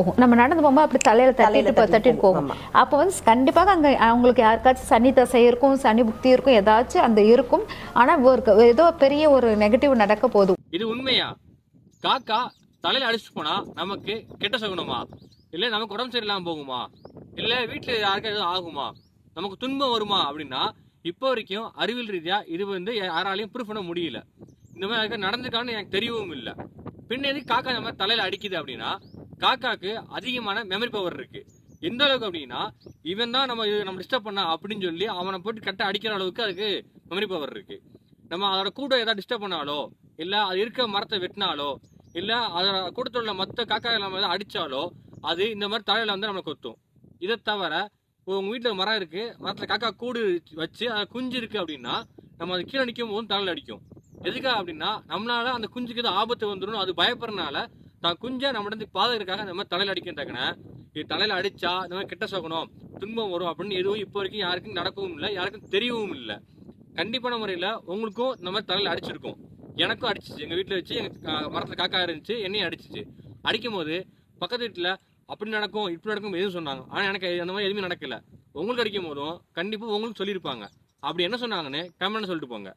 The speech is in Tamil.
போகும். நம்ம நடந்து போகும்போது அப்படி தலையில தட்டிட்டு போகும். அப்போ வந்து கண்டிப்பாக அங்கே அவங்களுக்கு யாருக்காச்சும் சனி தசை இருக்கும், சனி புக்தி இருக்கும், ஏதாச்சும் அந்த இருக்கும். ஆனால் ஏதோ பெரிய ஒரு நெகட்டிவ் நடக்க போதும். இது உண்மையா? காக்கா தலையில அடிச்சுட்டு போனா நமக்கு கெட்ட சகுனமா? இல்லை நமக்கு உடம்பு சரியில்லாம போகுமா? இல்லை வீட்டில் யாருக்கா எதுவும் ஆகுமா? நமக்கு துன்பம் வருமா அப்படின்னா இப்போ வரைக்கும் அறிவியல் ரீதியா இது வந்து யாராலையும் ப்ரூஃப் பண்ண முடியல. இந்த மாதிரி நடந்துக்கான்னு எனக்கு தெரியவும் இல்லை. பின்ன எதுக்கு காக்கா நம்ம தலையில அடிக்குது அப்படின்னா, காக்காக்கு அதிகமான மெமரி பவர் இருக்கு. எந்த அளவுக்கு அப்படின்னா, இவன் தான் நம்ம டிஸ்டர்ப் பண்ணா அப்படின்னு சொல்லி அவனை போட்டு கட்ட அடிக்கிற அளவுக்கு அதுக்கு மெமரி பவர் இருக்கு. நம்ம அதோட கூட ஏதாவது டிஸ்டர்ப் பண்ணாலோ, இல்லை அது இருக்க மரத்தை வெட்டினாலோ, இல்லை அதோட கூட்டத்தில் உள்ள மற்ற காக்கா நம்ம ஏதாவது அடித்தாலோ அது இந்த மாதிரி தலையில வந்து நம்மளை கொத்தும். இதை தவிர உங்கள் வீட்டில் மரம் இருக்கு, மரத்தில் காக்கா கூடு வச்சு அதை குஞ்சு இருக்கு அப்படின்னா நம்ம அது கீழே நிற்கும் போது தலையில் அடிக்கும். எதுக்காக அப்படின்னா நம்மளால அந்த குஞ்சுக்கு ஏதோ ஆபத்து வந்துடும், அது பயப்படுறதுனால தான் குஞ்சை நம்ம இடத்துக்கு பாதுகாக்கிறதுக்காக இந்த மாதிரி தலையில் அடிக்கின்றாங்கன்னு. இது தலையில் அடிச்சா இந்த மாதிரி கெட்ட சகுனம், துன்பம் வரும் அப்படின்னு எதுவும் இப்போ வரைக்கும் யாருக்கும் நடக்கவும் இல்லை, யாருக்கும் தெரியவும் இல்லை. கண்டிப்பான முறையில் உங்களுக்கும் இந்த மாதிரி தலையில் அடிச்சிருக்கும். எனக்கும் அடிச்சிச்சு. எங்கள் வீட்டில் வச்சு எங்கள் மரத்தில் காக்கா இருந்துச்சு, என்னையும் அடிச்சிச்சு. அடிக்கும் போது பக்கத்து வீட்டில் அப்படி நடக்கும் இப்படி நடக்கும் எதுவும் சொன்னாங்க. ஆனால் எனக்கு அந்த மாதிரி எதுவுமே நடக்கல. உங்களுக்கு அடிக்கும் போதும் கண்டிப்பாக உங்களுக்கு சொல்லியிருப்பாங்க. அப்படி என்ன சொன்னாங்கன்னு கமெண்ட்ல சொல்லிட்டு போங்க.